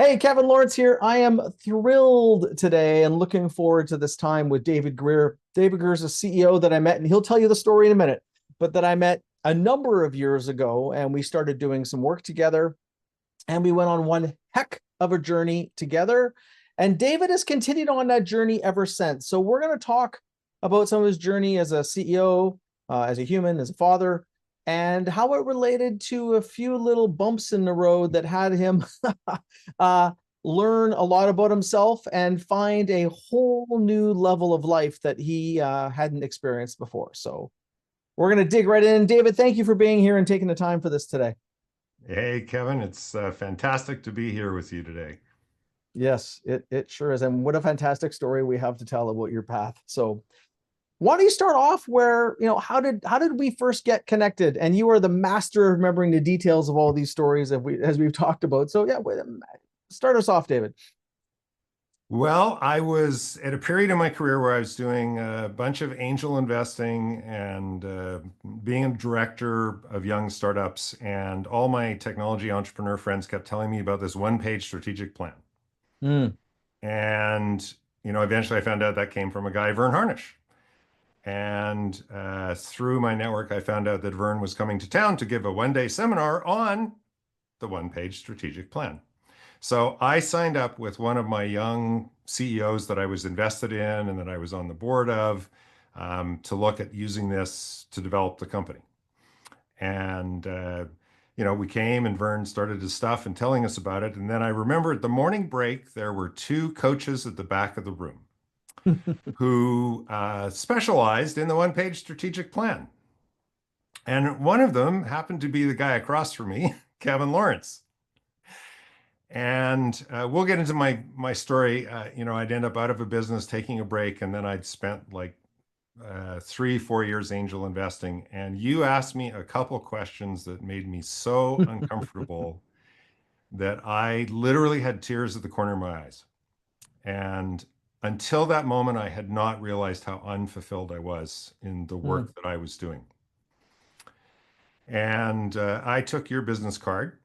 Hey, Kevin Lawrence here. I am thrilled today and looking forward to this time with David Greer. David Greer is a CEO that I met, and he'll tell you the story in a minute, but that I met a number of years ago, and we started doing some work together, and we went on one heck of a journey together. And David has continued on that journey ever since. So we're going to talk about some of his journey as a CEO, as a human, as a father, and how it related to a few little bumps in the road that had him uh, learn a lot about himself and find a whole new level of life that he hadn't experienced before. So we're going to dig right in. David, thank you for being here and taking the time for this today. Hey, Kevin, it's fantastic to be here with you today. Yes, it sure is. And what a fantastic story we have to tell about your path. So why don't you start off where, how did we first get connected? And you are the master of remembering the details of all these stories that as we've talked about. So yeah, start us off, David. Well, I was at a period in my career where I was doing a bunch of angel investing and being a director of young startups, and all my technology entrepreneur friends kept telling me about this one-page strategic plan. Mm. And, eventually I found out that came from a guy, Vern Harnish. And through my network, I found out that Vern was coming to town to give a one-day seminar on the one-page strategic plan. So I signed up with one of my young CEOs that I was invested in and that I was on the board of, to look at using this to develop the company. And, we came and Vern started his stuff and telling us about it. And then I remember at the morning break, there were two coaches at the back of the room who specialized in the one-page strategic plan. And one of them happened to be the guy across from me, Kevin Lawrence. And we'll get into my story. I'd end up out of a business, taking a break, and then I'd spent like 3, 4 years angel investing. And you asked me a couple questions that made me so uncomfortable that I literally had tears at the corner of my eyes. And until that moment, I had not realized how unfulfilled I was in the Mm. work that I was doing. And I took your business card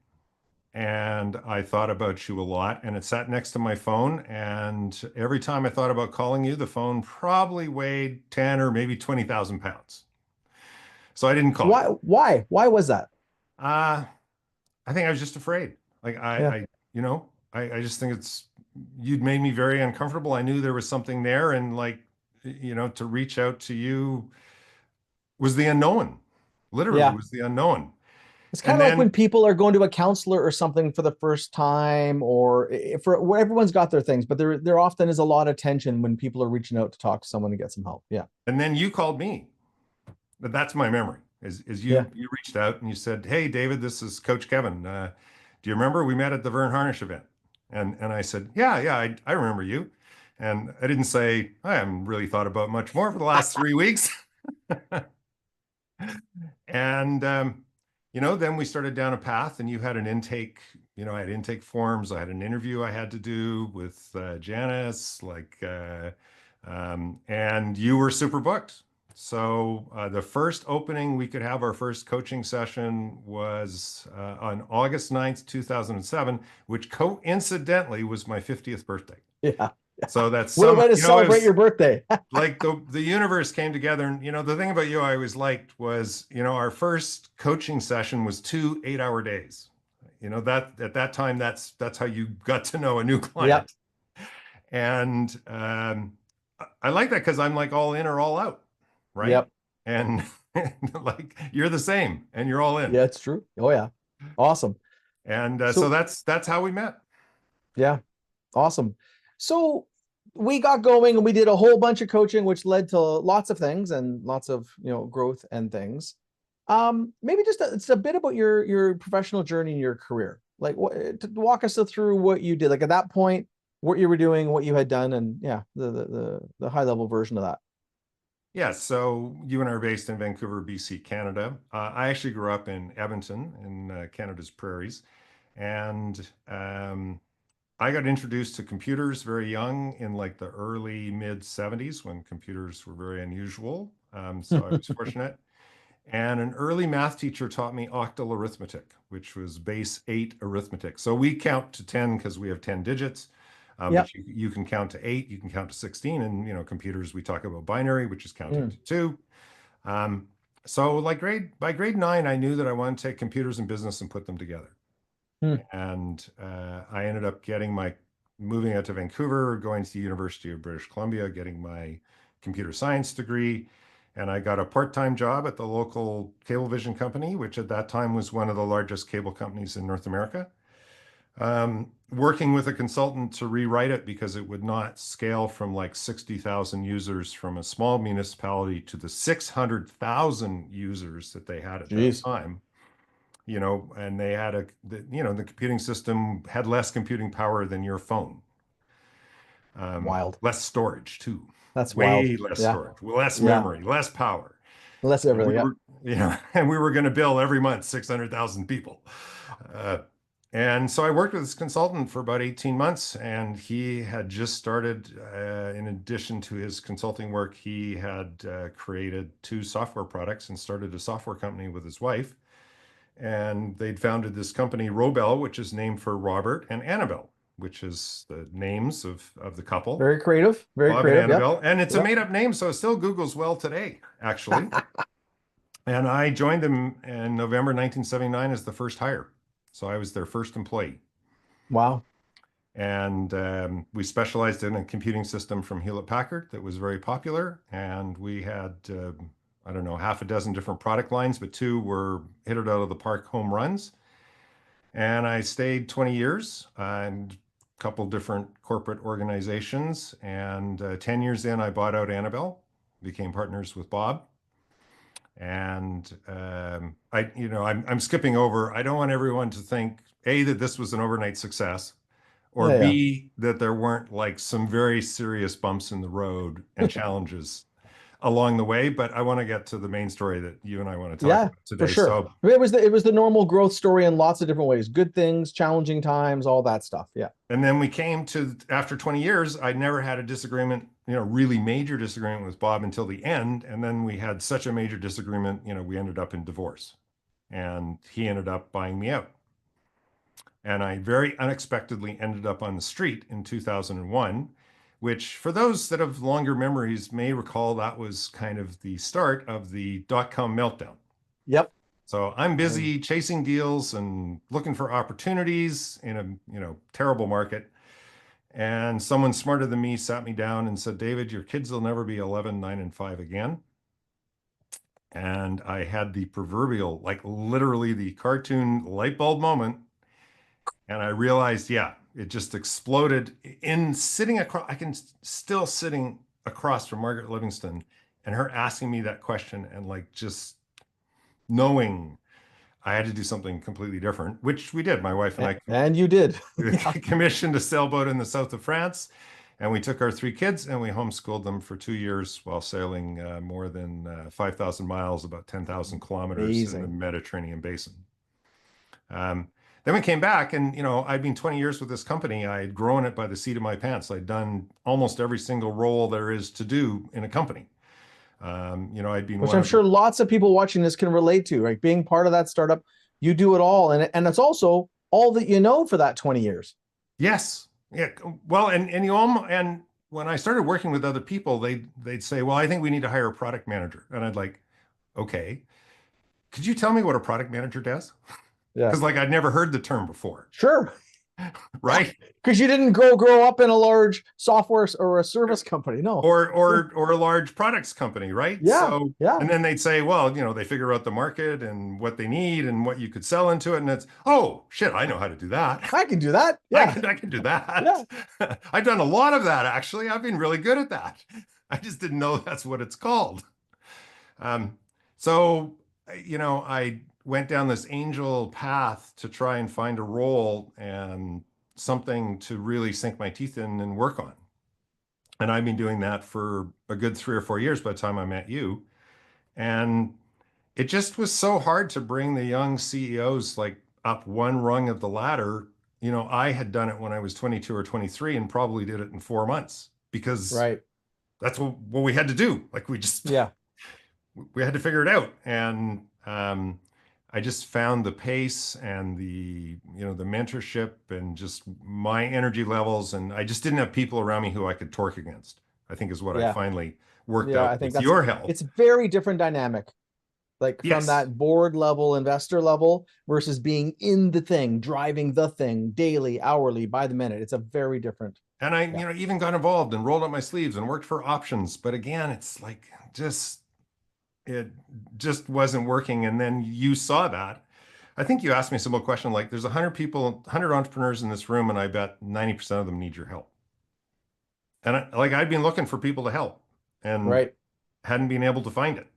and I thought about you a lot, and it sat next to my phone. And every time I thought about calling you, the phone probably weighed 10 or maybe 20,000 pounds. So I didn't call you. Why was that? Uh, I think I was just afraid. Like Yeah. I just think you'd made me very uncomfortable. I knew there was something there, and like, to reach out to you was the unknown, literally Yeah. was the unknown. It's kind And of like then when people are going to a counselor or something for the first time, or for where everyone's got their things, but there often is a lot of tension when people are reaching out to talk to someone to get some help. Yeah. and then you called me. But that's my memory. Is Yeah. you reached out and you said, "Hey, David, this is Coach Kevin. Do you remember we met at the Vern Harnish event?" And I said, "Yeah, yeah, I remember you." And I didn't say I haven't really thought about much more for the last 3 weeks. And then we started down a path, and you had an intake. I had intake forms. I had an interview I had to do with Janice, and you were super booked. So the first opening we could have our first coaching session was on August 9th, 2007, which coincidentally was my 50th birthday. Yeah. So that's What a some, way to it celebrate was your birthday. like the universe came together. And the thing about you I always liked was, our first coaching session was 2 8-hour days. That at that time, that's how you got to know a new Yep. client. And I like that because I'm like all in or all out, right? Yep. And like you're the same and you're all in. Yeah, it's true. Oh yeah. Awesome. And so So that's how we met. yeah, awesome. So we got going and we did a whole bunch of coaching, which led to lots of things and lots of growth and things. Maybe it's a bit about your professional journey and your career. Like to walk us through what you did. Like at that point, what you were doing, what you had done, and yeah, the high level version of that. Yeah, so you and I are based in Vancouver, BC, Canada. I actually grew up in Edmonton in Canada's prairies. And I got introduced to computers very young in like the early mid 70s when computers were very unusual. So I was fortunate. And an early math teacher taught me octal arithmetic, which was base 8 arithmetic. So we count to 10 because we have 10 digits. Yep. But you can count to 8, you can count to 16. And, computers, we talk about binary, which is counting Mm, to 2. Um, so like by grade 9, I knew that I wanted to take computers and business and put them together. mm. And I ended up moving out to Vancouver, going to the University of British Columbia, getting my computer science degree. And I got a part-time job at the local Cablevision company, which at that time was one of the largest cable companies in North America, working with a consultant to rewrite it because it would not scale from like 60,000 users from a small municipality to the 600,000 users that they had at that Jeez. time. And they had the computing system had less computing power than your phone, Wild. less storage too, That's wild. way less Yeah. storage, less Yeah. memory, less power. Less And we everything. Yeah. were, and we were going to bill every month 600,000 people. Uh, and so I worked with this consultant for about 18 months, and he had just started, in addition to his consulting work, he had created 2 software products and started a software company with his wife. And they'd founded this company, Robel, which is named for Robert and Annabelle, which is the names of the couple, Very creative. Very Bob and creative. Yep. Annabelle. And it's a Yep. made up name, so it still Googles well today, actually. And I joined them in November 1979 as the first hire. So I was their first employee. Wow. And we specialized in a computing system from Hewlett Packard that was very popular. And we had, I don't know, half a dozen different product lines, but 2 were hit it out of the park home runs. And I stayed 20 years and a couple different corporate organizations. And 10 years in, I bought out Annabelle, became partners with Bob. And I'm skipping over. I don't want everyone to think A, that this was an overnight success, or Yeah. Yeah. B, that there weren't like some very serious bumps in the road and challenges along the way. But I want to get to the main story that you and I want to talk Yeah, about for today. sure. So It was the normal growth story in lots of different ways. Good things, challenging times, all that stuff. Yeah. And then we came to, after 20 years, I never had a disagreement, really major disagreement with Bob until the end. And then we had such a major disagreement, we ended up in divorce. And he ended up buying me out. And I very unexpectedly ended up on the street in 2001, which for those that have longer memories may recall that was kind of the start of the dot-com meltdown. Yep. So I'm busy chasing deals and looking for opportunities in a, terrible market. And someone smarter than me sat me down and said, David, your kids will never be 11, 9, and 5 again. And I had the proverbial, like literally the cartoon light bulb moment. And I realized, yeah, it just exploded in sitting across. I can still sitting across from Margaret Livingston and her asking me that question and like just knowing I had to do something completely different, which we did. My wife and I And you did. Yeah. commissioned a sailboat in the south of France, and we took our 3 kids and we homeschooled them for 2 years while sailing more than 5,000 miles, about 10,000 kilometers in the Amazing. Mediterranean basin. Then we came back, and I'd been 20 years with this company. I had grown it by the seat of my pants. I'd done almost every single role there is to do in a company. I'd been Which one I'm of the sure lots of people watching this can relate to, right? Being part of that startup, you do it all. And it's also all that you know for that 20 years. Yes. Yeah. Well, and when I started working with other people, they'd say, "Well, I think we need to hire a product manager." And I'd like, "Okay, could you tell me what a product manager does?" Yeah. Because like I'd never heard the term before, Sure. Yeah. right? Because you didn't grow up in a large software or a service company. No. Or Yeah. or a large products company, right? Yeah. So, Yeah. and then they'd say, well, they figure out the market and what they need and what you could sell into it, and it's, oh shit, I know how to do that. I can do that. I Yeah. can I can do that. Yeah. I've done a lot of that actually. I've been really good at that. I just didn't know that's what it's called. Um, so, I went down this angel path to try and find a role and something to really sink my teeth in and work on. And I've been doing that for a good 3 or 4 years by the time I met you. And it just was so hard to bring the young CEOs like up one rung of the ladder. I had done it when I was 22 or 23 and probably did it in 4 months because Right. that's what we had to do. Like we just, Yeah. we had to figure it out. And I just found the pace and the mentorship and just my energy levels. And I just didn't have people around me who I could torque against, I think is what I Yeah. finally worked Yeah. out I think with that's, your help. it's very different dynamic, like from Yes. that board level, investor level versus being in the thing, driving the thing daily, hourly, by the minute. It's a very different. And I, Yeah. even got involved and rolled up my sleeves and worked for options. But again, it's like it just wasn't working. And then you saw that. I think you asked me a simple question like, there's 100 people, 100 entrepreneurs in this room, and I bet 90% of them need your help. And I'd been looking for people to help and Right. hadn't been able to find it.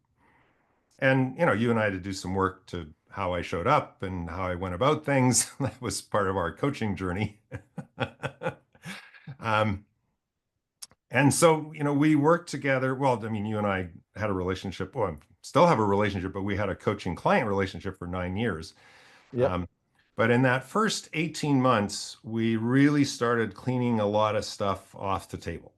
And, you and I had to do some work to how I showed up and how I went about things. That was part of our coaching journey. Um, and so, we worked together. Well, I mean, you and I had a relationship. Well, still have a relationship, but we had a coaching client relationship for 9 years. Yep. Um, but in that first 18 months, we really started cleaning a lot of stuff off the table,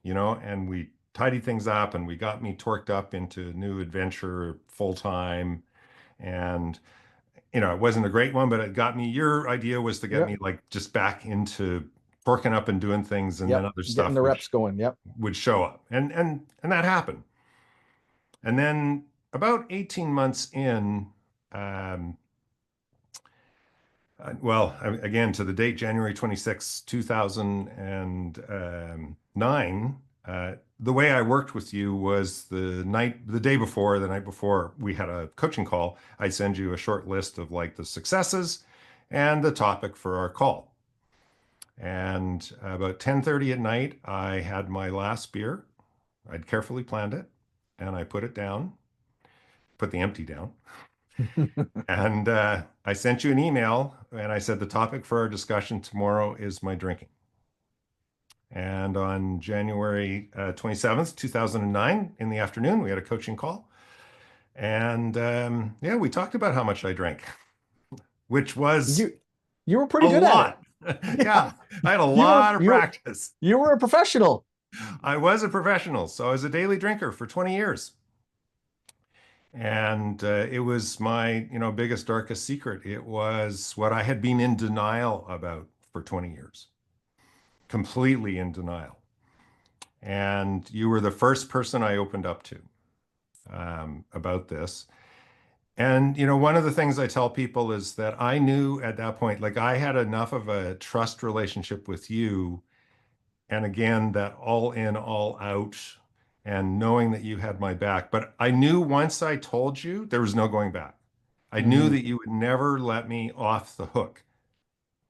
and we tidied things up and we got me torqued up into new adventure full time. And, it wasn't a great one, but it got me. Your idea was to get me Yep. like just back into torquing up and doing things, and then Yep. other Getting stuff the would reps going. Yep. show up. And that happened. And then about 18 months in, um, well, again, to the date, January 26, 2009, the way I worked with you was the day before, the night before we had a coaching call, I'd send you a short list of like the successes and the topic for our call. And about 10:30 at night, I had my last beer. I'd carefully planned it and I put it down, put the empty down. And I sent you an email and I said the topic for our discussion tomorrow is my drinking. And on January 27th, 2009, in the afternoon, we had a coaching call. And yeah, we talked about how much I drank, which was You were a pretty good at it. lot. Yeah. Yeah, I had a You were lot of you were practice. you were a professional. I was a professional, so I was a daily drinker for 20 years. And it was my, biggest, darkest secret. It was what I had been in denial about for 20 years, completely in denial. And you were the first person I opened up to about this. And, one of the things I tell people is that I knew at that point, like I had enough of a trust relationship with you. And again, that all in, all out, and knowing that you had my back. But I knew once I told you, there was no going back. I knew Mhm. that you would never let me off the hook.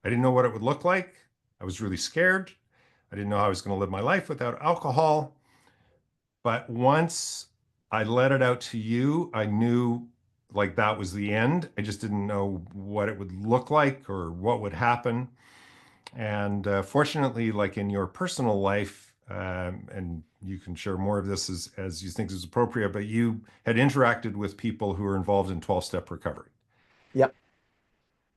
I didn't know what it would look like. I was really scared. I didn't know how I was going to live my life without alcohol. But once I let it out to you, I knew like that was the end. I just didn't know what it would look like or what would happen. And fortunately, like in your personal life, and you can share more of this as you think is appropriate, but you had interacted with people who are involved in 12-step recovery. Yep.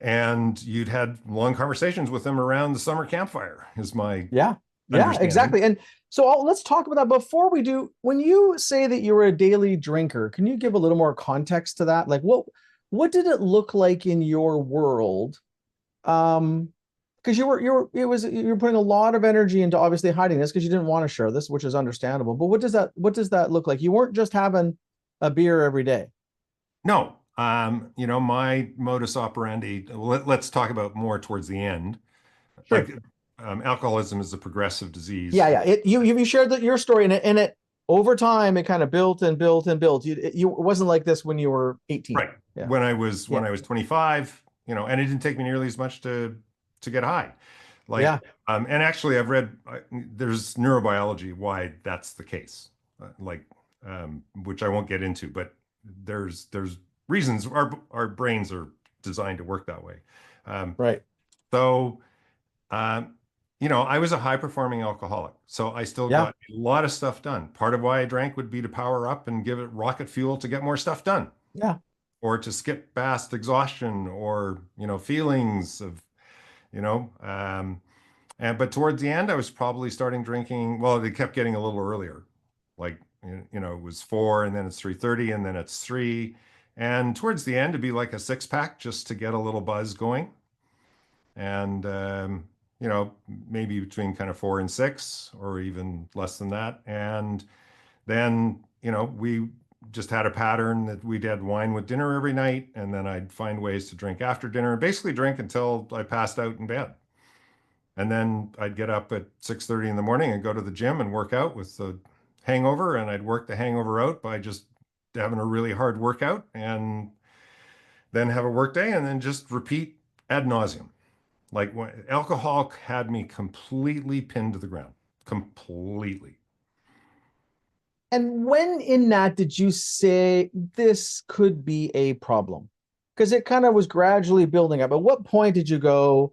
And you'd had long conversations with them around the summer campfire, is my Yeah. Yeah, understanding. exactly. And so let's talk about that before we do. When you say that you were a daily drinker, can you give a little more context to that? Like what did it look like in your world? Because you were putting a lot of energy into obviously hiding this because you didn't want to share this, which is understandable. But what does that look like? You weren't just having a beer every day. No, my modus operandi, let's talk about more towards the end. Like Sure. alcoholism is a progressive disease. Yeah, yeah. You shared your story and it over time it kind of built and built and built. It wasn't like this when you were 18. Right. Yeah. When Yeah. I was 25, and it didn't take me nearly as much to get high. Like, Yeah. and actually, I've read there's neurobiology why that's the case, like, which I won't get into, but there's reasons our brains are designed to work that way. Um, Right. so, um, I was a high performing alcoholic, so I still Yeah. got a lot of stuff done. Part of why I drank would be to power up and give it rocket fuel to get more stuff done Yeah. or to skip past exhaustion or feelings of and but towards the end I was probably starting drinking. Well, they kept getting a little earlier, like it was 4 and then it's 3:30 and then it's 3. And towards the end, it'd be like a six pack just to get a little buzz going. And, maybe between kind of 4 and 6 or even less than that. And then, we just had a pattern that we'd had wine with dinner every night. And then I'd find ways to drink after dinner and basically drink until I passed out in bed. And then I'd get up at 6:30 in the morning and go to the gym and work out with the hangover. And I'd work the hangover out by just having a really hard workout and then have a work day and then just repeat ad nauseum. Like when alcohol had me completely pinned to the ground, completely. And when in that did you say this could be a problem? Because it kind of was gradually building up. At what point did you go,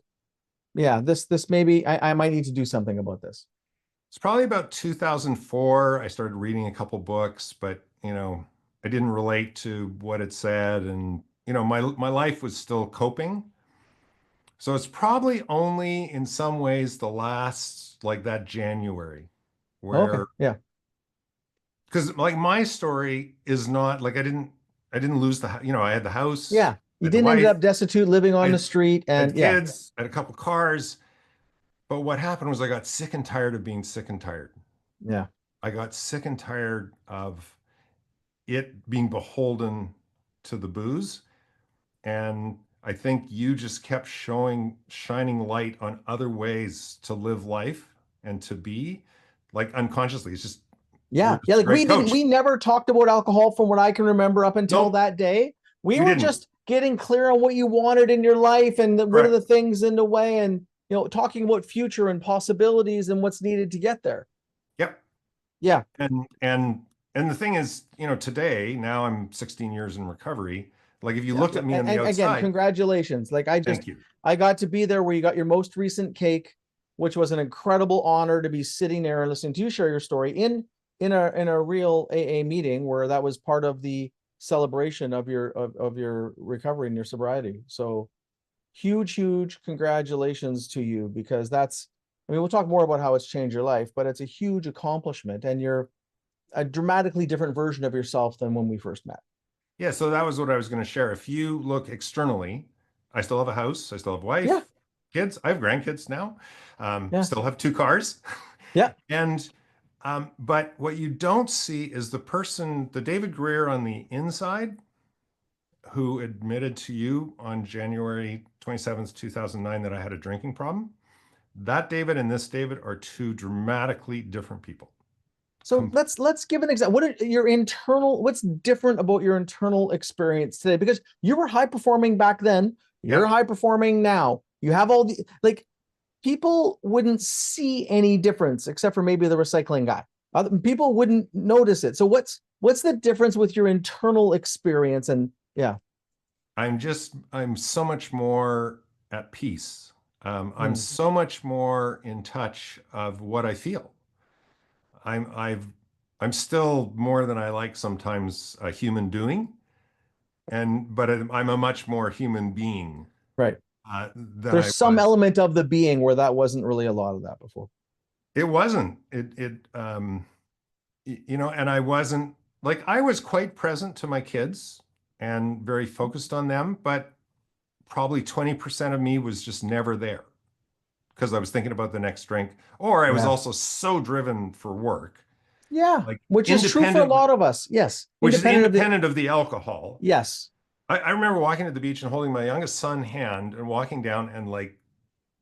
yeah, this maybe I might need to do something about this? It's probably about 2004. I started reading a couple books, but I didn't relate to what it said, and my life was still coping. So it's probably only in some ways the last like that January Okay, where yeah. because like my story is not like I didn't lose I had the house, Yeah. I You had the didn't end wife, up destitute living I on the had, street I had and yeah. kids, I had a couple cars. But what happened was I got sick and tired of being sick and tired. Yeah. I got sick and tired of it being beholden to the booze. And I think you just kept shining light on other ways to live life and to be like unconsciously. It's just, you were Yeah. Yeah. just a Like great we coach. never talked about alcohol from what I can remember up until Nope, that day. We we were didn't. just getting clear on what you wanted in your life and what are Correct. the things in the way and talking about future and possibilities and what's needed to get there. Yep. Yeah. And the thing is, today, now I'm 16 years in recovery. Like if you Yeah. looked Yeah. at me on the And again, outside, congratulations. Like thank you. I got to be there where you got your most recent cake, which was an incredible honor to be sitting there and listening to you share your story in a real AA meeting where that was part of the celebration of your recovery and your sobriety. So huge congratulations to you because I mean, we'll talk more about how it's changed your life, but it's a huge accomplishment and you're a dramatically different version of yourself than when we first met. Yeah, so that was what I was going to share. If you look externally, I still have a house, I still have a Yeah. wife, kids. I have grandkids now. Yeah. Still have 2 cars. Yeah. And but what you don't see is the David Greer on the inside, who admitted to you on January 27th, 2009, that I had a drinking problem. That David and this David are two dramatically different people. So let's give an example. What are your internal, what's different about your internal experience today? Because you were high performing back then, you're Yep. high performing now. You have all the like people wouldn't see any difference except for maybe the recycling guy. People wouldn't notice it. So what's the difference with your internal experience? And yeah. I'm so much more at peace. I'm Mm, so much more in touch of what I feel. I'm I've I'm still more than I like sometimes a human doing, but I'm a much more human being right. than There's I some was. element of the being where that wasn't really a lot of that before. It wasn't. And I wasn't like I was quite present to my kids and very focused on them, but probably 20% of me was just never there because I was thinking about the next drink, or I was Yeah. also so driven for work, Yeah. like Which is true for a independent, lot of us. Yes. which is Independent of the, independent of the alcohol. yes. I remember walking to the beach and holding my youngest son hand and walking down and like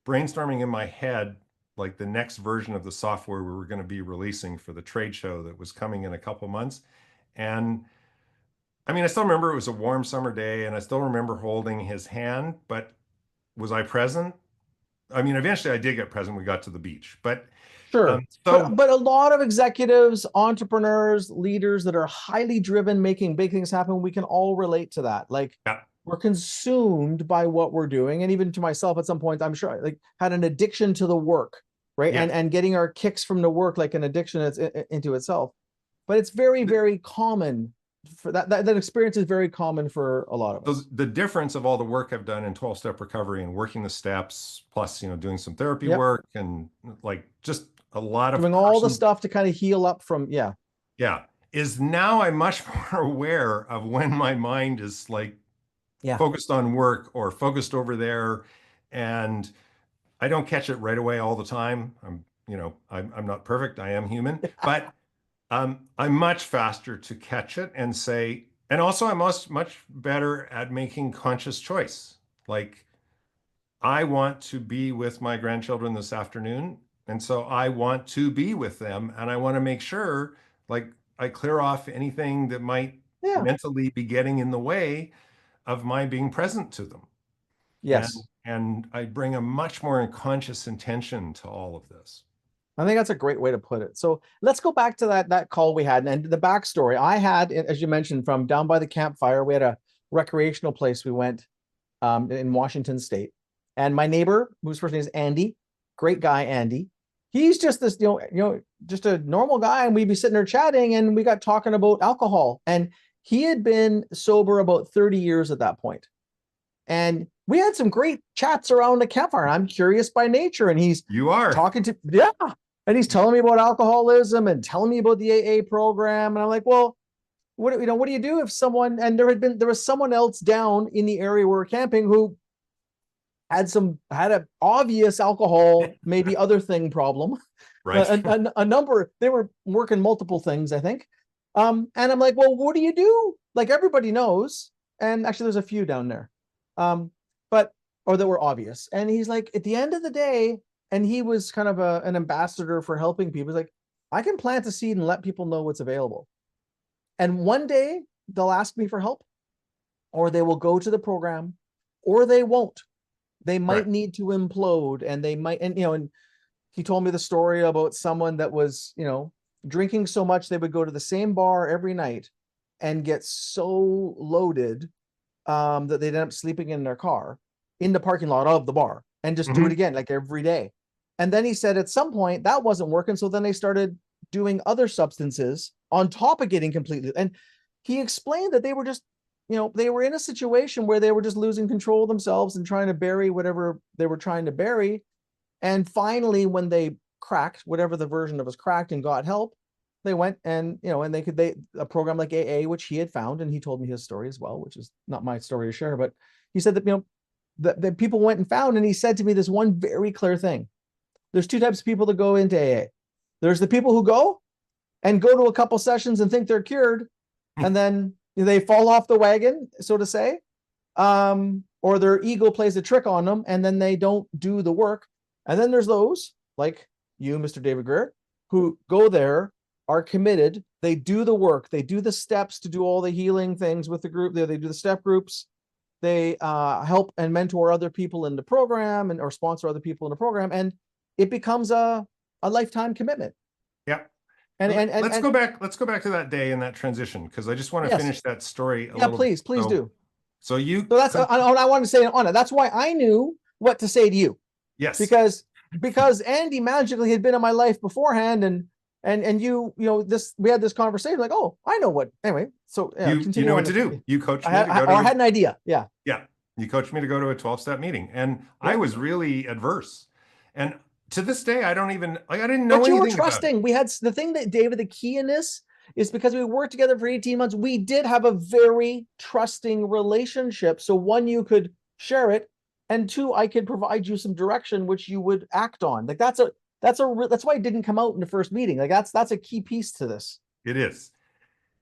brainstorming in my head like the next version of the software we were going to be releasing for the trade show that was coming in a couple months. And I mean, I still remember it was a warm summer day and I still remember holding his hand, but was I present? I mean, eventually I did get present. We got to the beach, but Sure. so But a lot of executives, entrepreneurs, leaders that are highly driven, making big things happen, we can all relate to that. Like yeah, we're consumed by what we're doing. And even to myself at some point, I'm sure I like had an addiction to the work, right? yes. And getting our kicks from the work like an addiction into itself. But it's very common for that experience is very common for a lot of So us. the difference of all the work I've done in 12-step recovery and working the steps, plus, doing some therapy Yep. work and like just a lot of Doing all the person, stuff to kind of heal up from, yeah. yeah. is now I'm much more aware of when my mind is like Yeah. focused on work or focused over there. And I don't catch it right away all the time. I'm not perfect. I am human, but I'm much faster to catch it and say, and also I'm much better at making conscious choice. Like I want to be with my grandchildren this afternoon, and so I want to be with them, and I want to make sure, like, I clear off anything that might Yeah. mentally be getting in the way of my being present to them. And Yes. and I bring a much more conscious intention to all of this. I think that's a great way to put it. So let's go back to that call we had and the backstory. I had, as you mentioned, from down by the campfire, we had a recreational place we went in Washington State, and my neighbor, whose first name is Andy, great guy, Andy. He's just this, just a normal guy, and we'd be sitting there chatting, and we got talking about alcohol, and he had been sober about 30 years at that point. And we had some great chats around the campfire. And I'm curious by nature. And he's You are. talking to, yeah. And he's telling me about alcoholism and telling me about the AA program. And I'm like, well, what do you do if someone, and there was someone else down in the area where we're camping who had an obvious alcohol, maybe other thing problem, Right. a number, they were working multiple things, I think. And I'm like, well, what do you do? Like everybody knows. And actually there's a few down there. But or that were obvious. And he's like, at the end of the day, and he was kind of an ambassador for helping people. He's like, I can plant a seed and let people know what's available. And one day they'll ask me for help, or they will go to the program, or they won't. They might Correct. need to implode, and they might, and he told me the story about someone that was, drinking so much they would go to the same bar every night and get so loaded that they'd end up sleeping in their car in the parking lot of the bar and just do it Hmm. again, like every day. And then he said at some point that wasn't working. So then they started doing other substances on top of getting completely. And he explained that they were just, they were in a situation where they were just losing control of themselves and trying to bury whatever they were trying to bury. And finally, when they cracked, whatever the version of was cracked and got help, they went and, and they a program like AA, which he had found, and he told me his story as well, which is not my story to share, but he said that, that people went and found, and he said to me this one very clear thing. There's two types of people that go into AA. There's the people who go to a couple sessions and think they're cured, and then they fall off the wagon, so to say, or their ego plays a trick on them, and then they don't do the work. And then there's those like you, Mr. David Greer, who go there, are committed, they do the work, they do the steps to do all the healing things with the group, they do the step groups, they help and mentor other people in the program or sponsor other people in the program, and it becomes a lifetime commitment. Yeah. And Let's go back to that day and that transition because I just want to yes, finish that story a yeah, little bit. please So, do. so you So that's come, I wanted to say on it. That's why I knew what to say to you, yes, because Andy magically had been in my life beforehand, and this, we had this conversation like, oh, I know what, anyway, so yeah, you continue know on. what to do. You coached me to I go or I to had an idea, yeah. yeah, you coached me to go to a 12-step meeting, and I Yep. was really adverse. And to this day, I don't even like I didn't know But you were anything about it. trusting. We had the thing that, David, the key in this is because we worked together for 18 months, we did have a very trusting relationship. So one, you could share it, and two, I could provide you some direction which you would act on. Like that's why it didn't come out in the first meeting. Like that's a key piece to this. It is.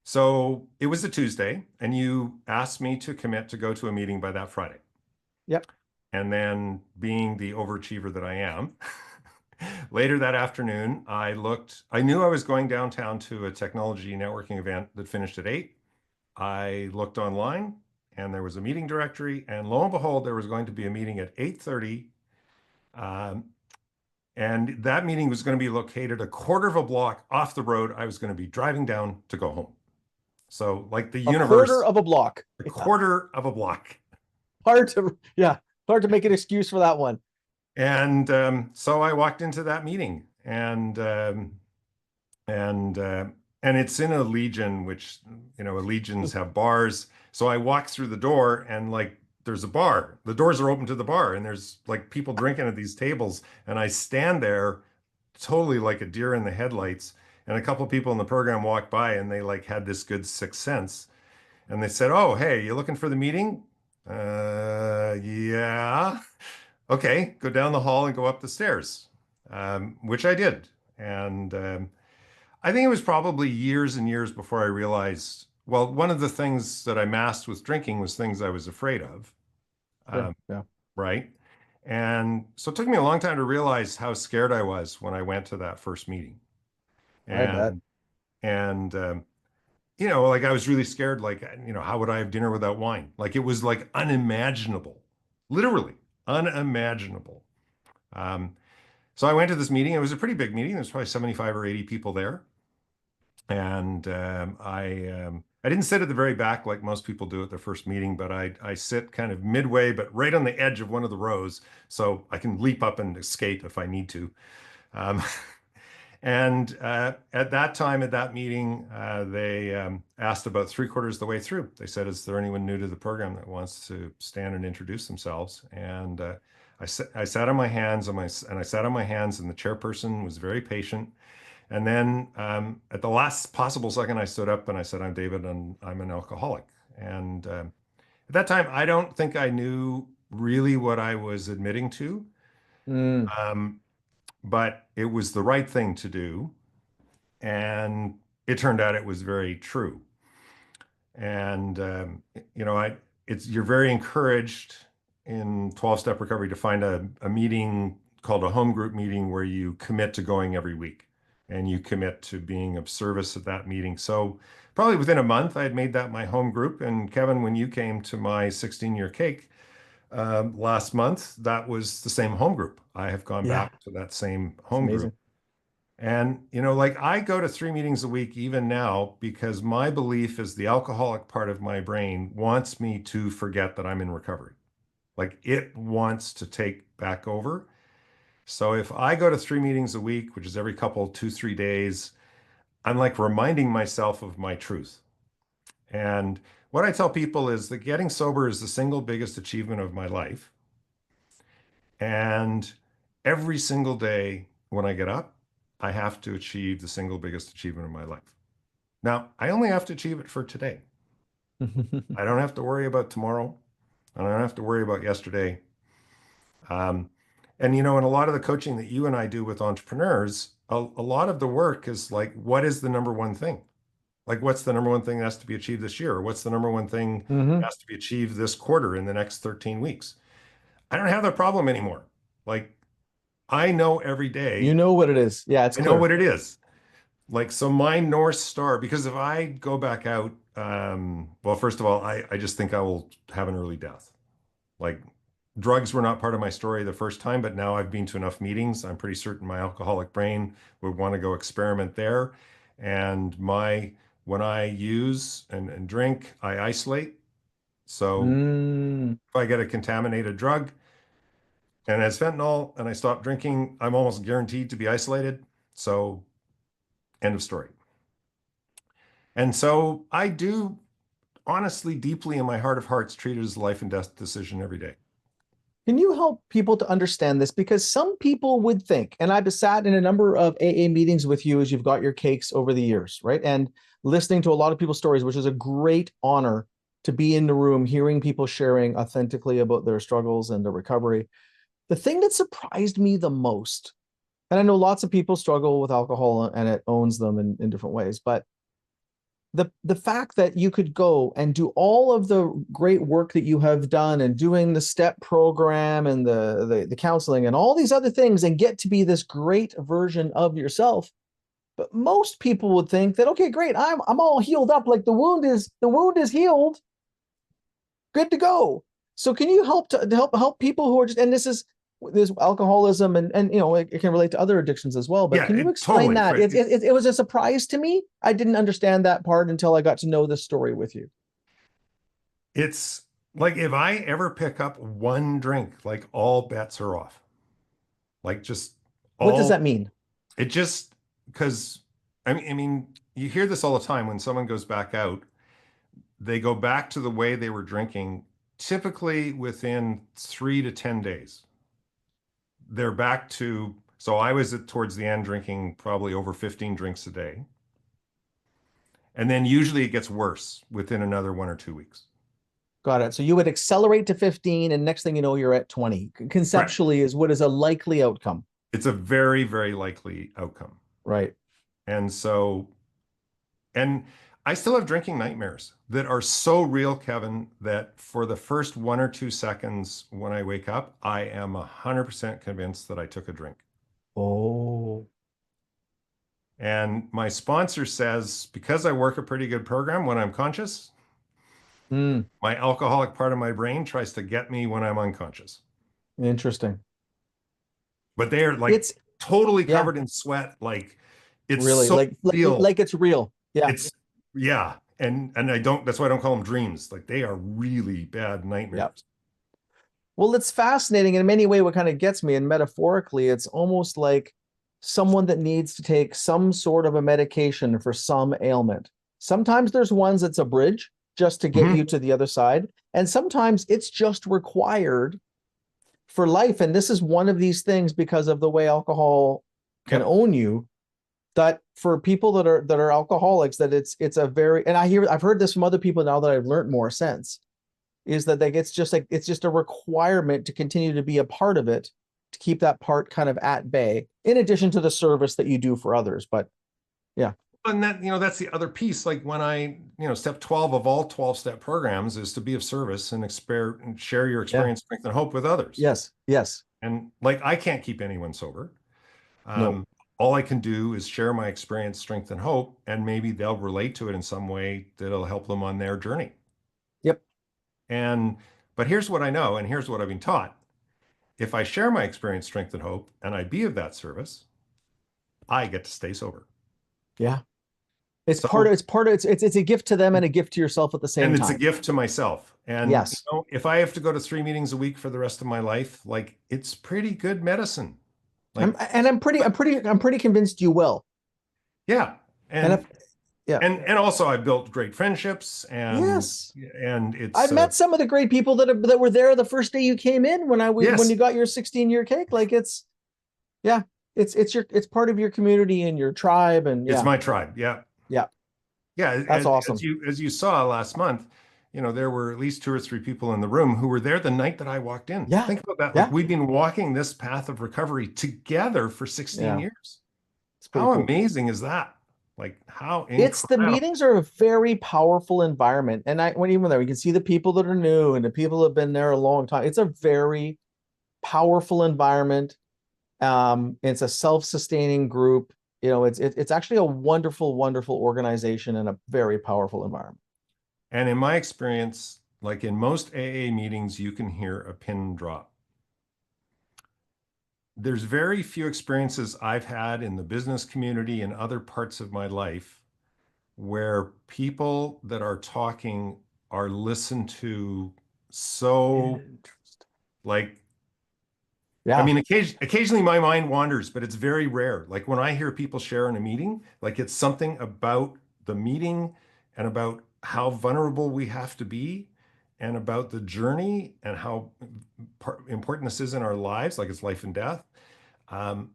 So it was a Tuesday, and you asked me to commit to go to a meeting by that Friday. Yep. And then, being the overachiever that I am, later that afternoon, I knew I was going downtown to a technology networking event that finished at 8. I looked online and there was a meeting directory, and lo and behold, there was going to be a meeting at 8:30. Um, and that meeting was going to be located a quarter of a block off the road I was going to be driving down to go home. So, like the A quarter universe, of a block. a Yeah. quarter of a block. Hard to make an excuse for that one. And so I walked into that meeting, and and it's in a legion, which legions have bars. So I walk through the door, and like there's a bar. The doors are open to the bar, and there's like people drinking at these tables, and I stand there, totally like a deer in the headlights, And a couple of people in the program walked by and they like had this good sixth sense. And they said, "Oh, hey, you looking for the meeting?" Yeah. Okay, go down the hall and go up the stairs, which I did. And I think it was probably years and years before I realized, well, one of the things that I masked with drinking was things I was afraid of. Sure. Um, Yeah. right. And so it took me a long time to realize how scared I was when I went to that first meeting. I bet. And, and like I was really scared, like, how would I have dinner without wine? Like it was like unimaginable, literally unimaginable. Um, so I went to this meeting. It was a pretty big meeting. There's probably 75 or 80 people there. And I didn't sit at the very back like most people do at their first meeting, but I sit kind of midway, but right on the edge of one of the rows, so I can leap up and escape if I need to. Um, and at that time, at that meeting, they asked about three-quarters of the way through. They said, "Is there anyone new to the program that wants to stand and introduce themselves?" And I sat on my hands and I sat on my hands, and the chairperson was very patient. And then at the last possible second, I stood up and I said, "I'm David and I'm an alcoholic." And at that time, I don't think I knew really what I was admitting to, Mm. um, but it was the right thing to do. And it turned out it was very true. And you're very encouraged in 12-step recovery to find a meeting called a home group meeting where you commit to going every week and you commit to being of service at that meeting. So probably within a month, I had made that my home group. And Kevin, when you came to my 16-year cake last month, that was the same home group. I have gone Yeah. back to that same It's home group. amazing. And, like I go to 3 meetings a week even now because my belief is the alcoholic part of my brain wants me to forget that I'm in recovery. Like it wants to take back over. So if I go to 3 meetings a week, which is every couple, 2, 3 days, I'm like reminding myself of my truth. And what I tell people is that getting sober is the single biggest achievement of my life. And every single day when I get up, I have to achieve the single biggest achievement of my life. Now, I only have to achieve it for today. I don't have to worry about tomorrow. I don't have to worry about yesterday. Um, and in a lot of the coaching that you and I do with entrepreneurs, a lot of the work is like, what is the number one thing? Like, what's the number one thing that has to be achieved this year? Or what's the number one thing that Hmm. has to be achieved this quarter in the next 13 weeks? I don't have that problem anymore. Like, I know every You day, know what it is. Yeah, it's I know clear. what it is. Like, so my North Star, because if I go back out, well, first of all, I just think I will have an early death. Like, drugs were not part of my story the first time, but now I've been to enough meetings. I'm pretty certain my alcoholic brain would want to go experiment there. And when I use and drink, I isolate. So Mm. if I get a contaminated drug and it's fentanyl and I stop drinking, I'm almost guaranteed to be isolated. So end of story. And so I do honestly, deeply in my heart of hearts, treat it as a life and death decision every day. Can you help people to understand this? Because some people would think, and I've sat in a number of AA meetings with you as you've got your cakes over the years, right? And listening to a lot of people's stories, which is a great honor to be in the room, hearing people sharing authentically about their struggles and their recovery. The thing that surprised me the most, and I know lots of people struggle with alcohol and it owns them in different ways, but the fact that you could go and do all of the great work that you have done and doing the step program and the counseling and all these other things and get to be this great version of yourself. But most people would think that, okay, great, I'm all healed up, like the wound is healed, good to go. So can you help people who are just, and this alcoholism and it can relate to other addictions as well, but Yeah, can you it explain totally. that? It was a surprise to me. I didn't understand that part until I got to know this story with you. It's like if I ever pick up one drink, like all bets are off. Like just What does all that mean? it just because I mean, you hear this all the time when someone goes back out, they go back to the way they were drinking, typically within 3 to 10 days. They're back to So I was towards the end drinking probably over 15 drinks a day. And then usually it gets worse within another 1 or 2 weeks. Got it. So you would accelerate to 15, and next thing you know, you're at 20. Correct. Conceptually, is what is a likely outcome. It's a very, very likely outcome. Right. And so, and I still have drinking nightmares that are so real, Kevin, that for the first 1 or 2 seconds when I wake up, I am 100% convinced that I took a drink. Oh. And my sponsor says, because I work a pretty good program when I'm conscious, Hmm. my alcoholic part of my brain tries to get me when I'm unconscious. Interesting. But they are like It's totally yeah, covered in sweat. Like it's really so real. like it's real. Yeah. It's yeah. And I don't, that's why I don't call them dreams. Like they are really bad Yeah. nightmares. Well, it's fascinating. In many way, what kind of gets me, and metaphorically, it's almost like someone that needs to take some sort of a medication for some ailment. Sometimes there's ones that's a bridge just to get you Mhm. to the other side. And sometimes it's just required for life. And this is one of these things because of the way alcohol can Yep. own you. That for people that are alcoholics, that it's a very, and I've heard this from other people now that I've learned more sense, is that like it's just a requirement to continue to be a part of it, to keep that part kind of at bay, in addition to the service that you do for others. But yeah, And that, that's the other piece. Like when step 12 of all 12 step programs is to be of service and and share your yeah, experience, strength, and hope with others. yes, yes, And like I can't keep anyone sober. no, Um, all I can do is share my experience, strength, and hope, and maybe they'll relate to it in some way that'll help them on their journey. yep, And but here's what I know, and here's what I've been taught. If I share my experience, strength, and hope, and I be of that service, I get to stay sober. yeah. It's part So, of it's a gift to them and a gift to yourself at the same and it's a time. gift to myself. And Yes, if I have to go to 3 meetings a week for the rest of my life, like it's pretty good medicine. I'm Like, and I'm pretty convinced you will. yeah. And And if yeah, and also I built great friendships yes. and it's I've met some of the great people that were there the first day you came in when you yes, got your 16-year cake. Like yeah, it's part of your community and your tribe, and it's yeah, my tribe. Yeah. yeah, Yeah, that's as awesome. you saw last month, there were at least 2 or 3 people in the room who were there the night that I walked in. Yeah, Think about that. Like yeah, we've been walking this path of recovery together for 16 yeah. years. It's pretty How cool. amazing is that? Like how It's the incredible. meetings are a very powerful environment, and when even there, we can see the people that are new and the people that have been there a long time. It's a very powerful environment. It's a self-sustaining group. It's actually a wonderful, wonderful organization and a very powerful environment. And in my experience, like in most AA meetings, you can hear a pin drop. There's very few experiences I've had in the business community and other parts of my life where people that are talking are listened to so Interesting. like I Yeah, mean occasionally my mind wanders, but it's very rare. Like when I hear people share in a meeting, like it's something about the meeting and about how vulnerable we have to be and about the journey and how important this is in our lives, like it's life and death, um,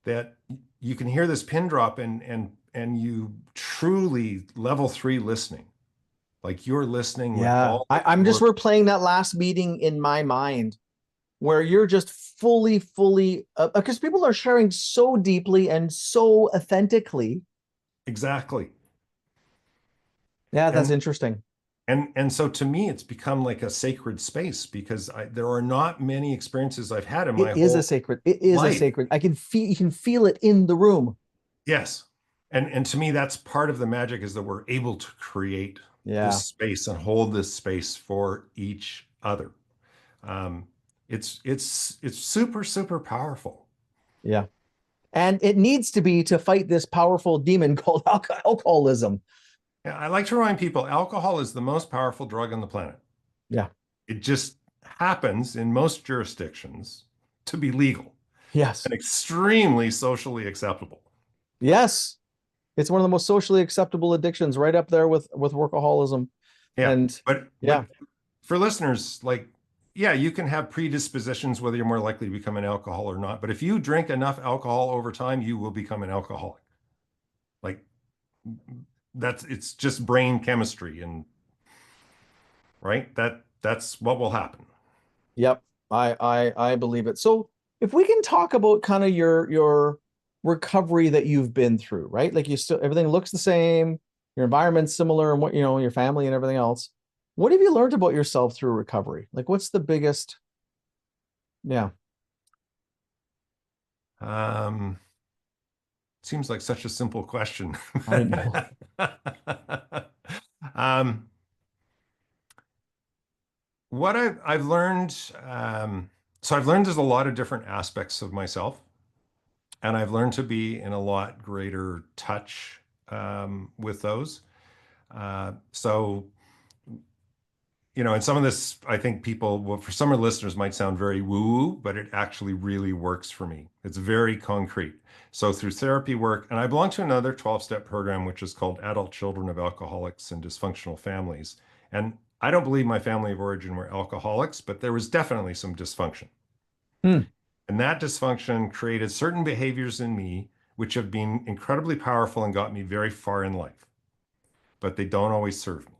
that you can hear this pin drop and you truly level three listening. Like you're listening with yeah. all of I'm just your replaying that last meeting in my mind where you're just fully, because people are sharing so deeply and so authentically. exactly. Yeah, that's And interesting. and so to me, it's become like a sacred space because there are not many experiences I've had in my whole It is a life. sacred. You can feel it in the room. Yes. And to me, that's part of the magic is that we're able to create this Yeah, space and hold this space for each other. Um, it's super, super powerful. yeah. And it needs to be to fight this powerful demon called alcoholism. Yeah, I like to remind people alcohol is the most powerful drug on the planet. Yeah. It just happens in most jurisdictions to be legal Yes. and extremely socially acceptable. Yes. It's one of the most socially acceptable addictions, right up there with workaholism. Yeah, And but yeah, for listeners, like yeah, you can have predispositions whether you're more likely to become an alcohol or not. But if you drink enough alcohol over time, you will become an alcoholic. Like it's just brain chemistry and right? That's what will happen. Yep, I believe it. So if we can talk about kind of your recovery that you've been through, right? Like you still everything looks the same, your environment's similar, and what you know, your family and everything else. What have you learned about yourself through recovery? Like what's the biggest, yeah, Um, Seems like such a simple question. I don't know. Um, what I've learned, so I've learned there's a lot of different aspects of myself, and I've learned to be in a lot greater touch with those. So and some of this, I think people, well, for some of the listeners might sound very woo-woo, but it actually really works for me. It's very concrete. So through therapy work, and I belong to another 12-step program, which is called Adult Children of Alcoholics and Dysfunctional Families. And I don't believe my family of origin were alcoholics, but there was definitely some dysfunction. Hmm. And that dysfunction created certain behaviors in me, which have been incredibly powerful and got me very far in life, but they don't always serve me.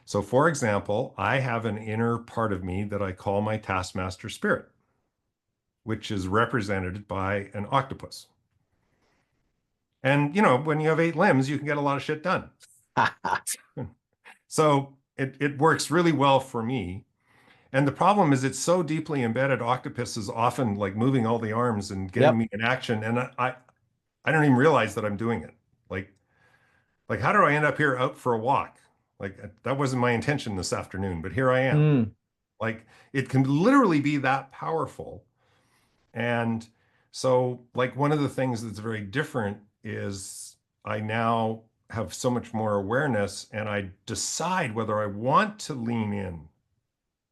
So, for example, I have an inner part of me that I call my taskmaster spirit, which is represented by an octopus. And, when you have 8 limbs, you can get a lot of shit done. So it works really well for me. And the problem is it's so deeply embedded. Octopus is often like moving all the arms and getting Yep. me in action. And I don't even realize that I'm doing it. Like, like how do I end up here out for a walk? Like that wasn't my intention this afternoon, but here I am. Hmm. Like it can literally be that powerful. And so, like, one of the things that's very different is I now have so much more awareness and I decide whether I want to lean in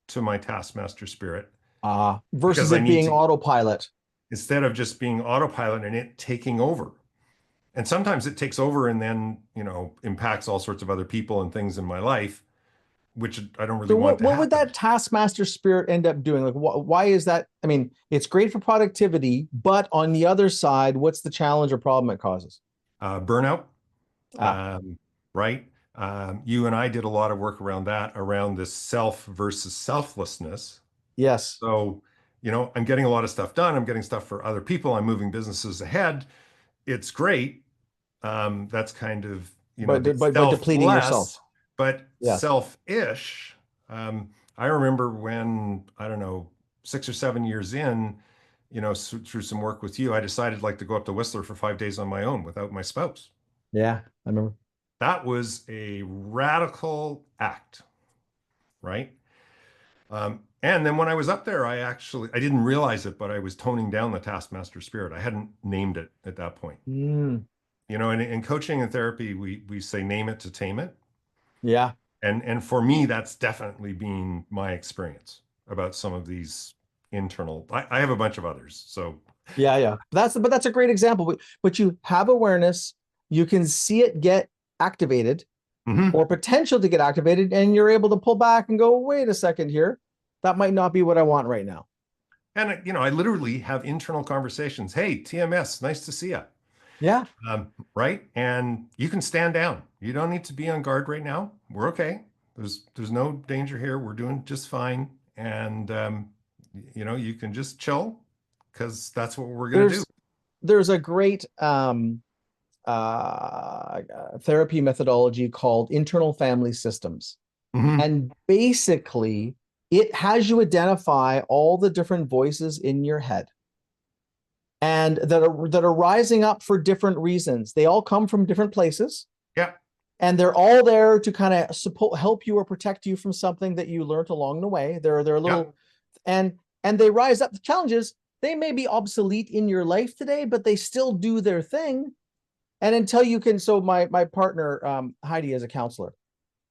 to my taskmaster spirit Versus because I it need being to, autopilot. instead of just being autopilot and it taking over. And sometimes it takes over and then, impacts all sorts of other people and things in my life, which I don't really So want to what would happen. that taskmaster spirit end up doing? Like why is that? I mean, it's great for productivity, but on the other side, what's the challenge or problem it causes? Burnout, Ah, right? You and I did a lot of work around that, around this self versus selflessness. yes. So, I'm getting a lot of stuff done. I'm getting stuff for other people. I'm moving businesses ahead. It's great. That's kind of, the But depleting yourself. selfless, but Yes. selfish. I remember when, I don't know, 6 or 7 years in, through some work with you, I decided like to go up to Whistler for 5 days on my own without my spouse. Yeah, I remember. That was a radical act, right? And then when I was up there, I didn't realize it, but I was toning down the taskmaster spirit. I hadn't named it at that point. Mm, In coaching and therapy, we say name it to tame it. yeah. And for me, that's definitely been my experience about some of these internal. I have a bunch of others. So, Yeah, yeah. But that's a great example. But you have awareness, you can see it get activated mhm. or potential to get activated, and you're able to pull back and go, wait a second here. That might not be what I want right now. And I literally have internal conversations. Hey, TMS, nice to see you. Yeah. Right? And you can stand down. You don't need to be on guard right now. We're okay. There's no danger here. We're doing just fine. And you can just chill because that's what we're gonna do. There's a great therapy methodology called internal family systems. Hmm. And basically, it has you identify all the different voices in your head and that are rising up for different reasons. They all come from different places, Yeah. and they're all there to kind of support, help you or protect you from something that you learned along the way. They're a Yeah. little and they rise up. The challenges, they may be obsolete in your life today, but they still do their thing. And until you can, so my partner Heidi is a counselor,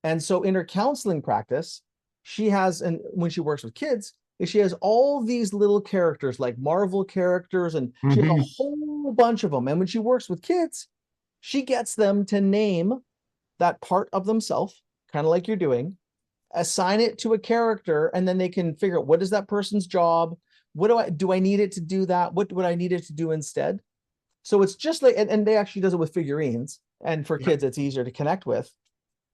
and so in her counseling practice, she has, and when she works with kids, she has all these little characters like Marvel characters, and she has a Hmm. whole bunch of them. And when she works with kids, she gets them to name that part of themselves, kind of like you're doing, assign it to a character, and then they can figure out what is that person's job. What do I need it to do that? What would I need it to do instead? So it's just like, and they actually does it with figurines, and for Yep. kids, it's easier to connect with.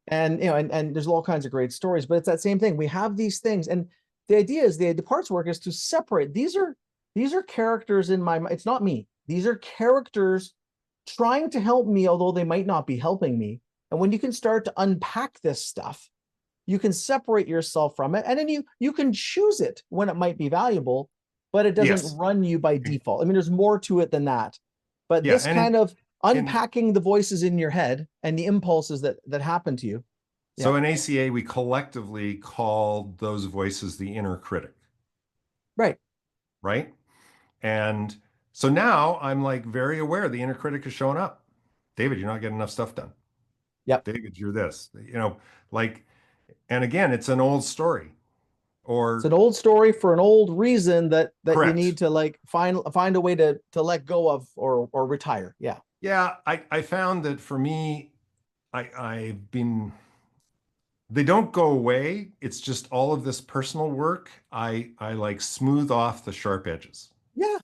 And and there's all kinds of great stories, but it's that same thing. We have these things, and the idea is the parts work is to separate. These are characters in my. It's not me. These are characters trying to help me, although they might not be helping me. And when you can start to unpack this stuff, you can separate yourself from it, and then you can choose it when it might be valuable, but it doesn't Yes. run you by default. I mean, there's more to it than that. But Yeah. this And kind of in unpacking the voices in your head and the impulses that happen to you. Yeah. so in ACA, we collectively called those voices the inner critic, Right. right? And so now I'm like very aware the inner critic is showing up. David, you're not getting enough stuff done. Yep. David, you're this, like, and again, it's an old story. It's Or an old story for an old reason that you correct. need to like find a way to let go of or retire. Yeah. Yeah, I found that for me, I've been they don't go away. It's just all of this personal work. I like smooth off the sharp edges. Yeah.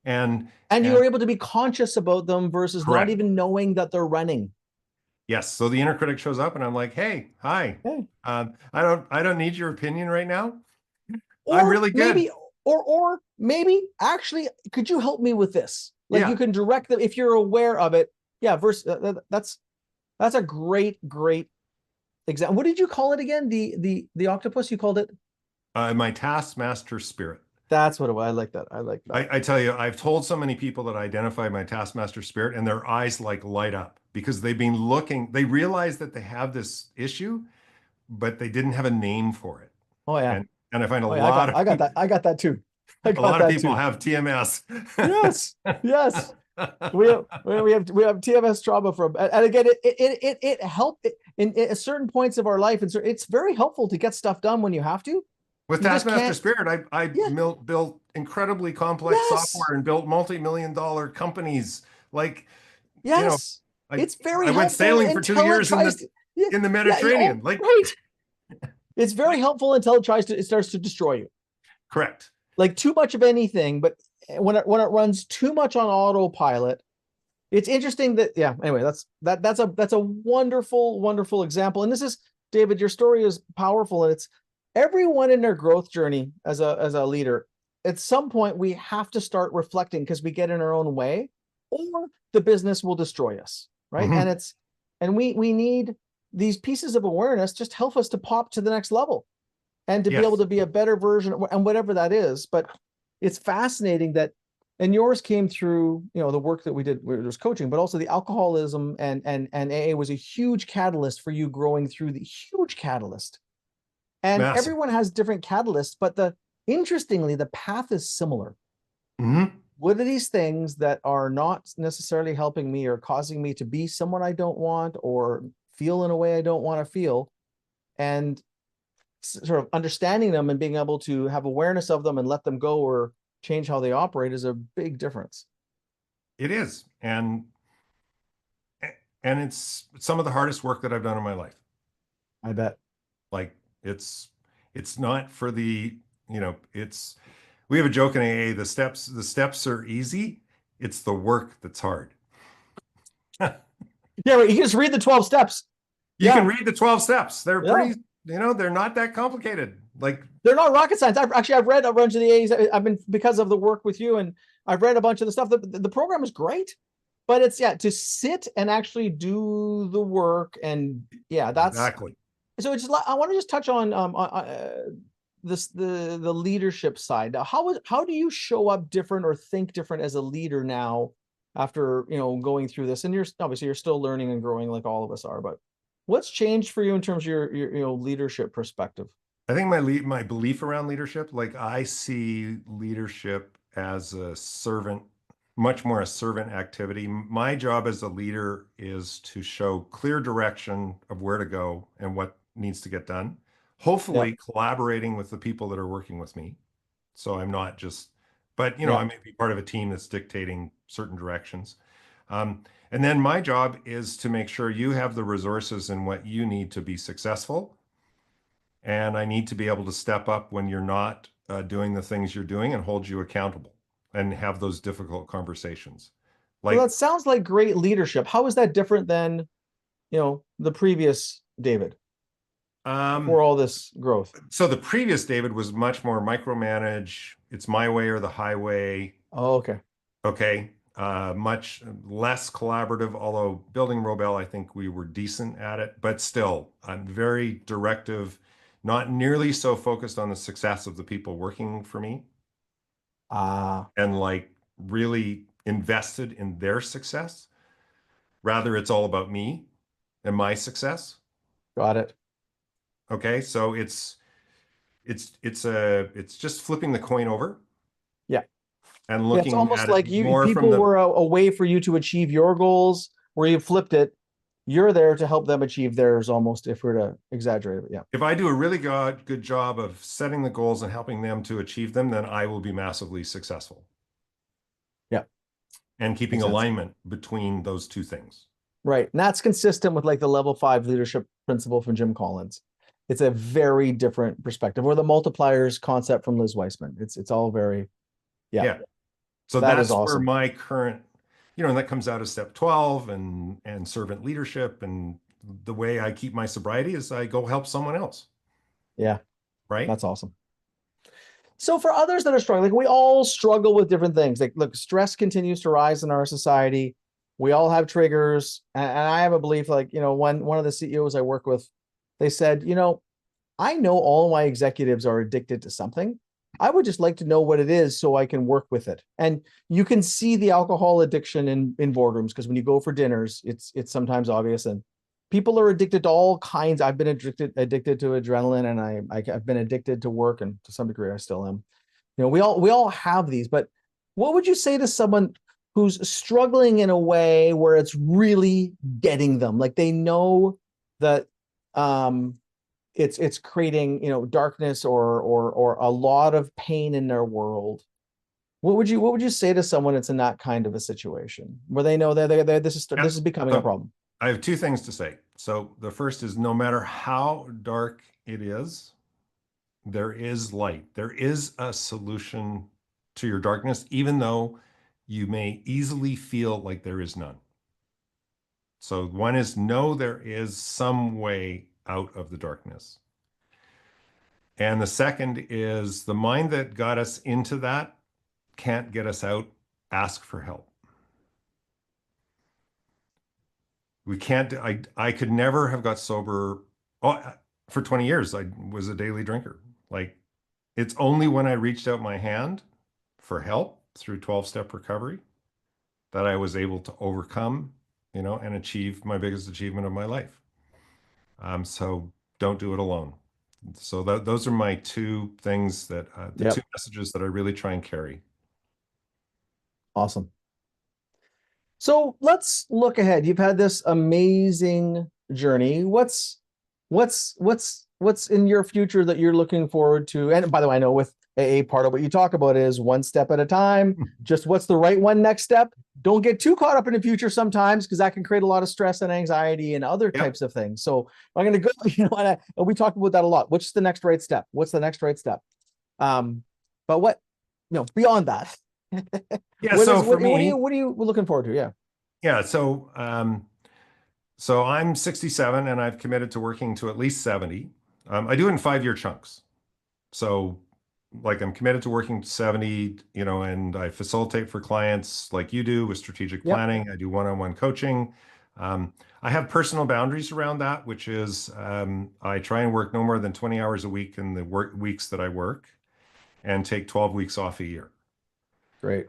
And And you and are able to be conscious about them versus not correct. even knowing that they're running. Yes. So the inner critic shows up and I'm like, hey, hi. Okay. I don't need your opinion right now. I'm Or really good. maybe, or maybe actually, could you help me with this? Like you Yeah. can direct them if you're aware of it. Yeah, versus that's a great example. What did you call it again? The octopus, you called it? My taskmaster spirit. That's what it was. I like that. I like that. I tell you, I've told so many people that I identify my taskmaster spirit, and their eyes like light up because they've been looking, they realize that they have this issue, but they didn't have a name for it. Oh yeah. And I find a Oh yeah, I lot got of I got that. I got that too. I a got lot of that people too. have TMS. Yes. Yes. We have TMS trauma from, and again it helped in at certain points of our life, and so it's very helpful to get stuff done when you have to. With You just Taskmaster can't. Spirit, I Yeah. built incredibly complex Yes. software and built multi-million dollar companies. Like, you know, Yes. I It's very I went helpful sailing for two until it years tries to. Yeah. in the Yeah. Mediterranean. Oh, right. It's very Like helpful until it starts to destroy you. correct. Like too much of anything, but when it runs too much on autopilot, it's interesting that, yeah, anyway, that's a wonderful example. And this is, David, your story is powerful, and it's everyone in their growth journey as a leader. At some point we have to start reflecting because we get in our own way, or the business will destroy us, right? Mhm. And we need these pieces of awareness just help us to pop to the next level and to be able Yes. to be a better version, and whatever that is. But it's fascinating that, and yours came through, the work that we did, where there's coaching, but also the alcoholism, and AA was a huge catalyst for you growing through, the huge catalyst. And Massive. everyone has different catalysts, but interestingly, the path is similar. Hmm. What are these things that are not necessarily helping me or causing me to be someone I don't want, or feel in a way I don't want to feel? And sort of understanding them and being able to have awareness of them and let them go or change how they operate is a big difference. It is. And it's some of the hardest work that I've done in my life. I bet. Like it's not for it's we have a joke in AA, the steps are easy. It's the work that's hard. Yeah, right. You can just read the 12 steps. You can Yeah. read the 12 steps. They're Yeah. pretty, they're not that complicated. Like, They're not rocket science. I've read a bunch of the A's. I've been, because of the work with you, and I've read a bunch of the stuff. The program is great, but it's, yeah, to sit and actually do the work. And yeah, that's, exactly. so it's, I want to just touch on this, the leadership side. How do you show up different or think different as a leader now, after going through this? And you're obviously, you're still learning and growing like all of us are, but what's changed for you in terms of your leadership perspective? I think my belief around leadership, like I see leadership as a servant, much more a servant activity. My job as a leader is to show clear direction of where to go and what needs to get done. Yeah. Hopefully collaborating with the people that are working with me. So I'm not just, but Yeah. I may be part of a team that's dictating certain directions. And then my job is to make sure you have the resources and what you need to be successful And I need to be able to step up when you're not doing the things you're doing and hold you accountable and have those difficult conversations. So Like, that sounds like great leadership. How is that different than, the previous David um, before all this growth? so the previous David was much more micromanage. It's my way or the highway. Oh, okay. Okay. Much less collaborative, although building Robel, I think we were decent at it, but still, I'm very directive, not nearly so focused on the success of the people working for me Ah, and like really invested in their success. Rather, it's all about me and my success. got it. Okay. So it's just flipping the coin over Yeah. and Yeah, it's looking almost at it like you more from people the were a way for you to achieve your goals, where you flipped it. You're there to help them achieve theirs, almost, if we're to exaggerate it. Yeah. if I do a really good job of setting the goals and helping them to achieve them, then I will be massively successful Yeah. and keeping Makes sense. alignment between those two things. Right. And that's consistent with like the level 5 leadership principle from Jim Collins. It's a very different perspective, or the multipliers concept from Liz Weissman. It's all very, yeah, Yeah. So that is that's where awesome. my current, and that comes out of step 12 and servant leadership. And the way I keep my sobriety is I go help someone else, Yeah, right? that's awesome. So for others that are struggling, like, we all struggle with different things. Like, look, stress continues to rise in our society. We all have triggers. And I have a belief, like, one of the CEOs I work with, they said, I know all my executives are addicted to something. I would just like to know what it is so I can work with it. And you can see the alcohol addiction in boardrooms, because when you go for dinners, it's sometimes obvious. And people are addicted to all kinds. I've been addicted to adrenaline, and I've been addicted to work, and to some degree I still am. We all have these, but what would you say to someone who's struggling in a way where it's really getting them? Like, they know that it's creating, darkness, or a lot of pain in their world. What would you say to someone that's in that kind of a situation where they know that Yeah. this is becoming a So problem? I have two things to say. So the first is no matter how dark it is, there is light. There is a solution to your darkness, even though you may easily feel like there is none. So one is know there is some way out of the darkness. And the second is the mind that got us into that can't get us out. Ask for help. We can't, I could never have got sober. Oh, for 20 years, I was a daily drinker. Like, it's only when I reached out my hand for help through 12-step recovery that I was able to overcome, and achieve my biggest achievement of my life. So don't do it alone. So those are my two things the two Yep. messages that I really try and carry. Awesome. So let's look ahead. You've had this amazing journey. What's in your future that you're looking forward to? And by the way, I know with AA, part of what you talk about is one step at a time. Just what's the right one next step? Don't get too caught up in the future sometimes, because that can create a lot of stress and anxiety and other Yep. types of things. So I'm going to go, and we talk about that a lot. What's the next right step? What's the next right step? But beyond that, Yeah. what So is for what are me, you looking forward to? Yeah. yeah. So I'm 67 and I've committed to working to at least 70. I do it in 5-year chunks. So like I'm committed to working to 70, and I facilitate for clients like you do with strategic Yep. planning. I do one-on-one coaching. Um, I have personal boundaries around that, which is I try and work no more than 20 hours a week in the work weeks that I work and take 12 weeks off a year. Great.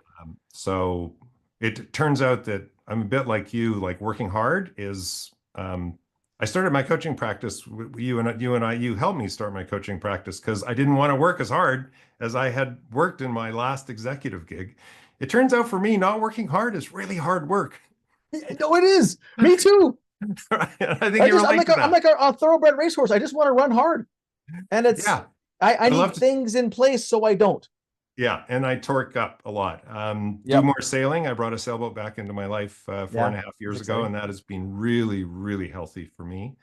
So it turns out that I'm a bit like you, like working hard is, I started my coaching practice with you helped me start my coaching practice because I didn't want to work as hard as I had worked in my last executive gig. It turns out for me, not working hard is really hard work. No, it is. Me too. I think I you just I'm relate like to a, I'm that. like a thoroughbred racehorse. I just want to run hard, and it's Yeah, I I love need to. things in place so I don't. Yeah, and I torque up a lot. Do Yep. more sailing. I brought a sailboat back into my life four and Yeah. a half It's years ago, exciting. and that has been really, really healthy for me.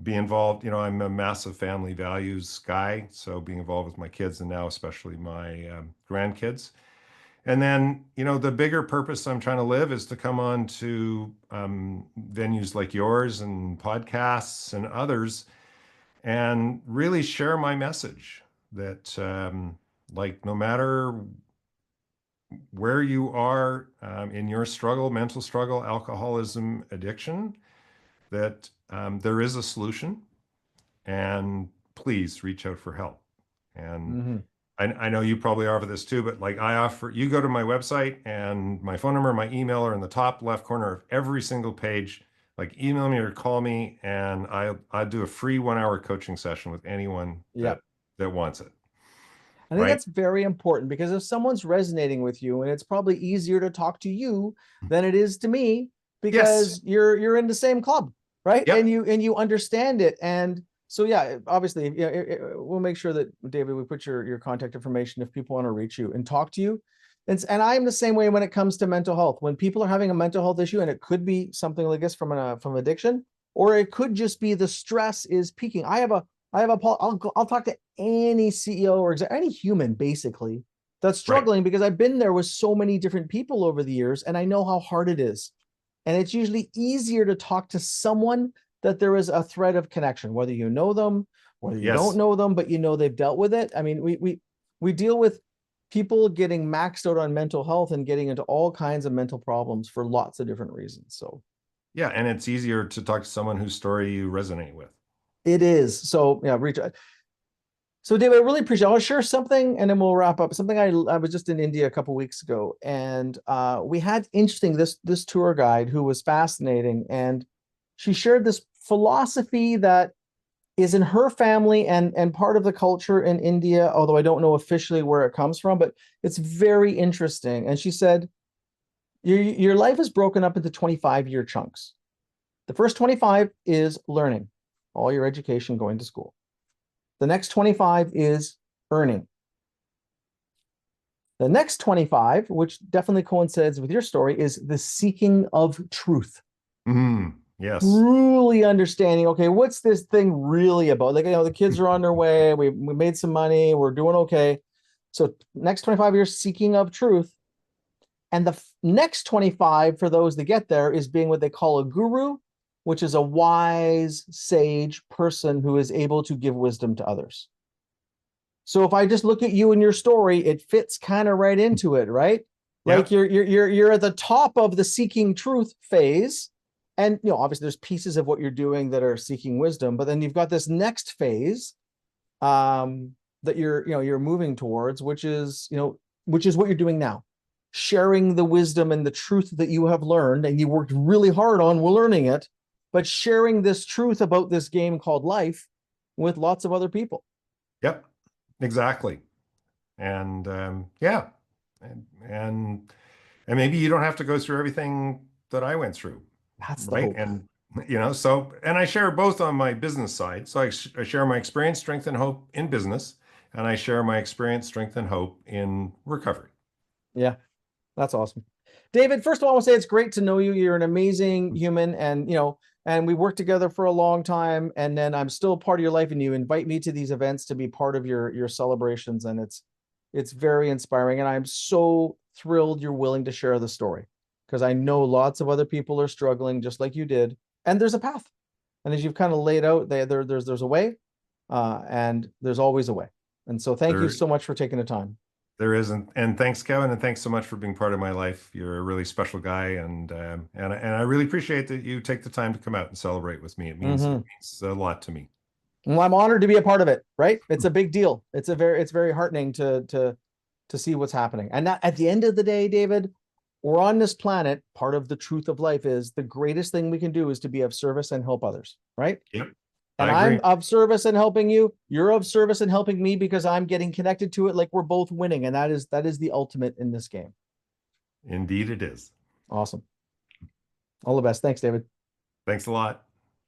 be involved. You know, I'm a massive family values guy, so being involved with my kids and now especially my grandkids. And then, you know, the bigger purpose I'm trying to live is to come on to venues like yours and podcasts and others and really share my message that, like, no matter where you are in your struggle, mental struggle, alcoholism, addiction, that there is a solution, and please reach out for help. And Hmm. I know you probably offer this too, but like I offer, you go to my website and my phone number, my email are in the top left corner of every single page. Like email me or call me, and I do a free 1 hour coaching session with anyone Yep. that wants it. I think Right? that's very important because if someone's resonating with you, and it's probably easier to talk to you than it is to me Yes. because you're in the same club, right? Yep. And you understand it. And so yeah, obviously, yeah, we'll make sure that David, we put your contact information if people want to reach you and talk to you. And I'm the same way when it comes to mental health. When people are having a mental health issue, and it could be something like this from addiction, or it could just be the stress is peaking. I'll talk to any CEO or any human basically that's Right. struggling because I've been there with so many different people over the years and I know how hard it is. And it's usually easier to talk to someone that there is a thread of connection, whether you know them, whether you don't Yes. know them, but you know they've dealt with it. I mean, we deal with people getting maxed out on mental health and getting into all kinds of mental problems for lots of different reasons. So Yeah. And it's easier to talk to someone whose story you resonate with. it is. So yeah, reach out. So, David, I really appreciate it. I'll share something and then we'll wrap up. Something I was just in India a couple of weeks ago, and we had interesting this tour guide who was fascinating, and she shared this philosophy that is in her family and part of the culture in India, although I don't know officially where it comes from, but it's very interesting. And she said, your life is broken up into 25-year chunks. The first 25 is learning, all your education, going to school. The next 25 is earning. The next 25, which definitely coincides with your story, is the seeking of truth. Yes. Truly understanding, okay, what's this thing really about? Like, the kids are on their way, we made some money, we're doing okay. So next 25 years, seeking of truth. And the next 25 for those that get there is being what they call a guru, which is a wise, sage person who is able to give wisdom to others. So if I just look at you and your story, it fits kind of right into it, right? Like Yep. you're at the top of the seeking truth phase. And obviously there's pieces of what you're doing that are seeking wisdom, but then you've got this next phase that you're moving towards, which is what you're doing now. Sharing the wisdom and the truth that you have learned, and you worked really hard on learning it, but sharing this truth about this game called life with lots of other people. Yep. Exactly. And yeah, and and maybe you don't have to go through everything that I went through, That's the right? hope. And so and I share both on my business side. So I share my experience, strength, and hope in business, and I share my experience, strength, and hope in recovery. Yeah, that's awesome. David, first of all, I want to say it's great to know you. You're an amazing human, and we worked together for a long time, and then I'm still part of your life, and you invite me to these events to be part of your celebrations, and it's very inspiring, and I'm so thrilled you're willing to share the story because I know lots of other people are struggling just like you did, and there's a path. And as you've kind of laid out, there's a way, and there's always a way. And so thank you There so much for taking the time. there isn't, and thanks, Kevin, and thanks so much for being part of my life. You're a really special guy, and I really appreciate that you take the time to come out and celebrate with me. It Mm-hmm. means a lot to me. Well, I'm honored to be a part of it, right? It's a big deal. It's very heartening to see what's happening. And that, at the end of the day, David, we're on this planet. Part of the truth of life is the greatest thing we can do is to be of service and help others, right? Yep, And I I'm agree. of service and helping you. You're of service and helping me because I'm getting connected to it like we're both winning. And that is the ultimate in this game. Indeed, it is. Awesome. All the best. Thanks, David. Thanks a lot.